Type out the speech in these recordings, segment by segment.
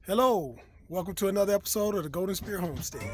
Hello, welcome to another episode of the Golden Spear Homestead.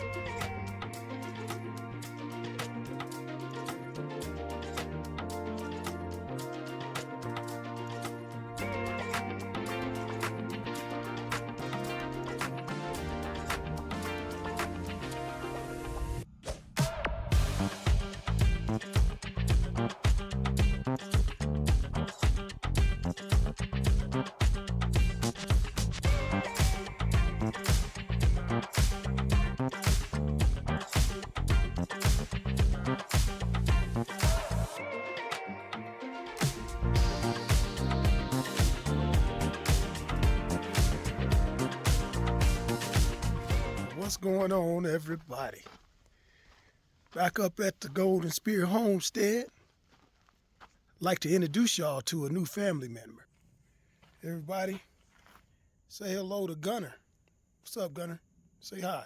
What's going on, everybody? Back up at the Golden Spear Homestead. I'd like to introduce y'all to a new family member. Everybody, say hello to Gunner. What's up, Gunner? Say hi.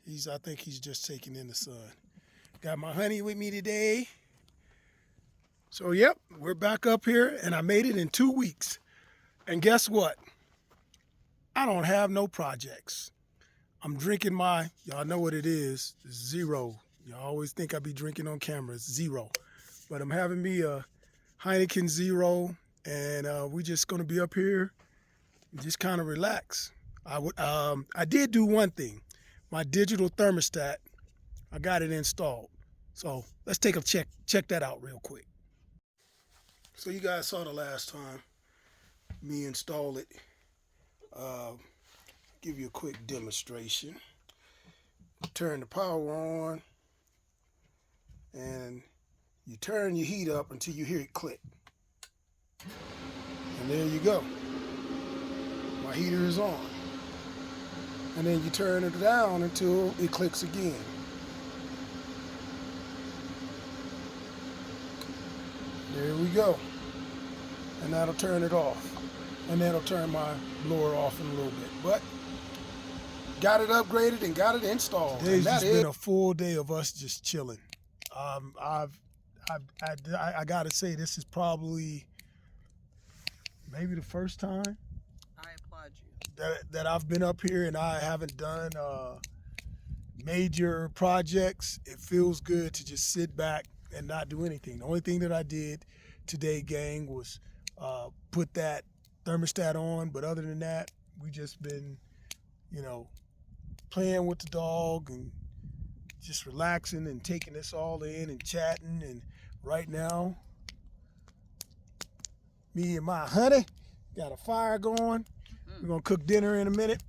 I think he's just taking in the sun. Got my honey with me today. So, yep, we're back up here, and I made it in 2 weeks. And guess what? I don't have no projects. I'm drinking y'all know what it is, zero. Y'all always think I be drinking on camera, it's zero. But I'm having me a Heineken Zero, and we're just gonna be up here and just kind of relax. I did do one thing. My digital thermostat, I got it installed. So let's take a check that out real quick. So you guys saw the last time me install it. Give you a quick demonstration. Turn the power on, and you turn your heat up until you hear it click. And there you go. My heater is on. And then you turn it down until it clicks again. There we go. And that'll turn it off. And that'll turn my blower off in a little bit. But got it upgraded and got it installed. Today's just been a full day of us just chilling. I gotta say, this is probably maybe the first time I applaud you that I've been up here and I haven't done major projects. It feels good to just sit back and not do anything. The only thing that I did today, gang, was put that thermostat on, but other than that, we just been, playing with the dog and just relaxing and taking this all in and chatting. And right now, me and my honey got a fire going. We're gonna cook dinner in a minute.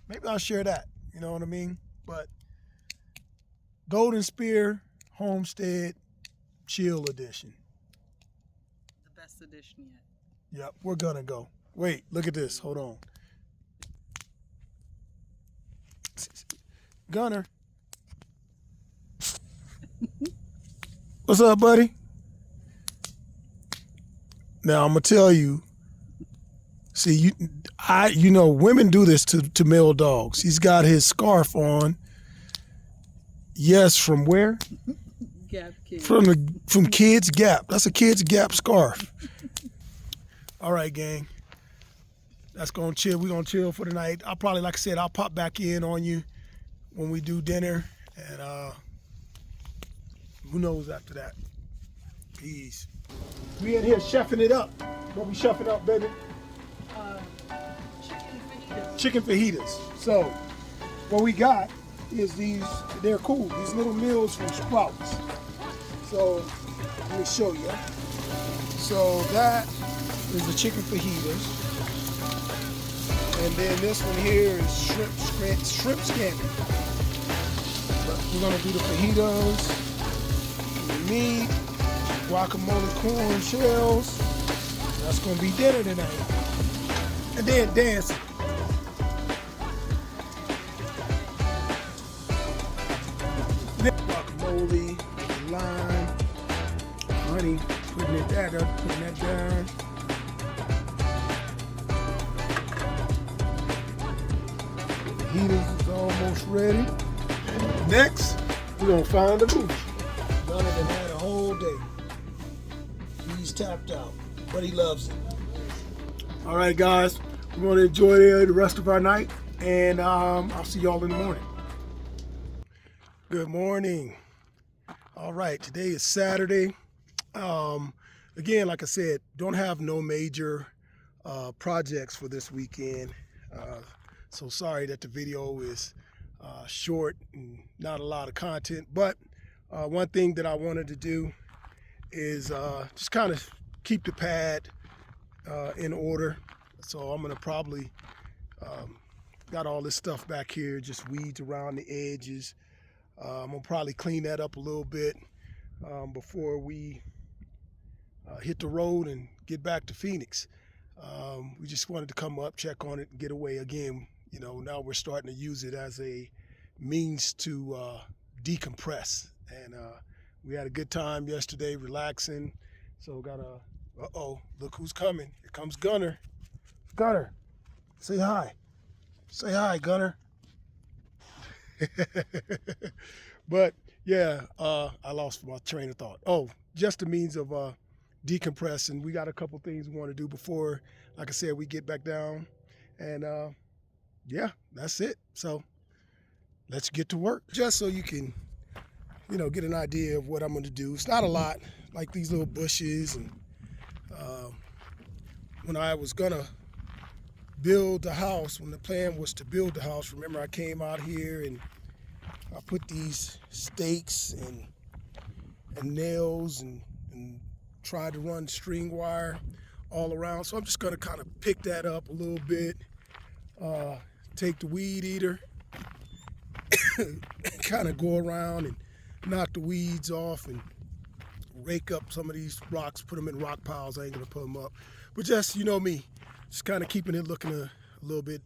Maybe I'll share that, you know what I mean? But Golden Spear Homestead Chill Edition. the best edition yet. Yep, we're gonna go. Wait, look at this. Hold on. Gunner. What's up, buddy? Now I'm gonna tell you. See, women do this to male dogs. He's got his scarf on. Yes, from where? Gap Kid. From Kids Gap. That's a Kids Gap scarf. All right, gang. That's gonna chill. We're gonna chill for the night. I'll probably, like I said, I'll pop back in on you when we do dinner, and who knows after that. Peace. We in here chefing it up. What we chefing up, baby? Chicken fajitas. Chicken fajitas. So what we got is these. They're cool. These little meals from Sprouts. So let me show you. So that is the chicken fajitas. And then this one here is shrimp scampi. We're gonna do the fajitas, the meat, guacamole corn shells. That's gonna be dinner tonight. And then dancing. Guacamole, lime, honey, putting that down. Heaters is almost ready. Next, we're gonna find the movie. Done it and had a whole day. He's tapped out, but he loves it. All right, guys, we're going to enjoy the rest of our night, and I'll see y'all in the morning. Good morning. All right, today is Saturday. Again, like I said, don't have no major projects for this weekend. So sorry that the video is short and not a lot of content. But one thing that I wanted to do is just kind of keep the pad in order. So I'm going to probably, got all this stuff back here, just weeds around the edges. I'm going to probably clean that up a little bit before we hit the road and get back to Phoenix. We just wanted to come up, check on it, and get away again. You know, now we're starting to use it as a means to decompress. And we had a good time yesterday, relaxing. So got a, uh-oh, look who's coming. Here comes Gunner. Gunner, say hi. Say hi, Gunner. But yeah, I lost my train of thought. Oh, just a means of decompressing. We got a couple things we want to do before, like I said, we get back down. And yeah, that's it. So let's get to work. Just so you can, you know, get an idea of what I'm going to do. It's not a lot, like these little bushes. And when I was going to build the house, when the plan was to build the house, remember I came out here and I put these stakes and nails and tried to run string wire all around. So I'm just going to kind of pick that up a little bit, take the weed eater, and kind of go around and knock the weeds off and rake up some of these rocks, put them in rock piles. I ain't going to put them up. But just, you know me, just kind of keeping it looking a little bit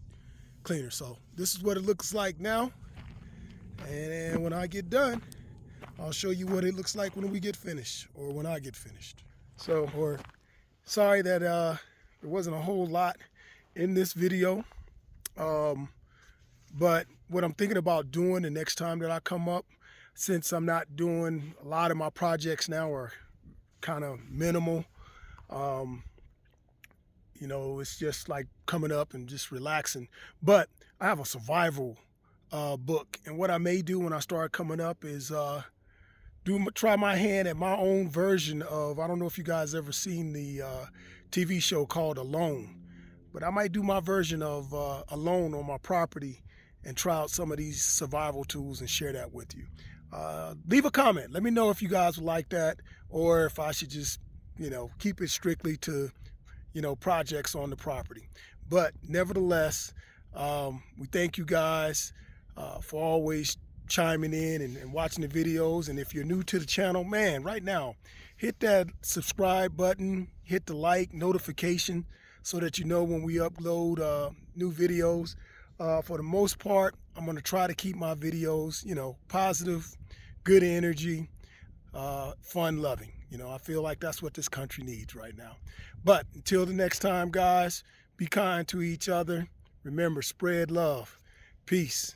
cleaner. So this is what it looks like now. And then when I get done, I'll show you what it looks like when we get finished, or when I get finished. So, sorry that there wasn't a whole lot in this video. But what I'm thinking about doing the next time that I come up, since I'm not doing a lot of my projects now are kind of minimal, you know, it's just like coming up and just relaxing. But I have a survival book, and what I may do when I start coming up is try my hand at my own version of, I don't know if you guys ever seen the TV show called Alone, but I might do my version of Alone on my property and try out some of these survival tools and share that with you. Leave a comment. Let me know if you guys would like that, or if I should just, you know, keep it strictly to, you know, projects on the property. But nevertheless, we thank you guys for always chiming in and watching the videos. And if you're new to the channel, man, right now, hit that subscribe button, hit the like notification so that you know when we upload new videos. For the most part, I'm going to try to keep my videos, you know, positive, good energy, fun loving. You know, I feel like that's what this country needs right now. But until the next time, guys, be kind to each other. Remember, spread love. Peace.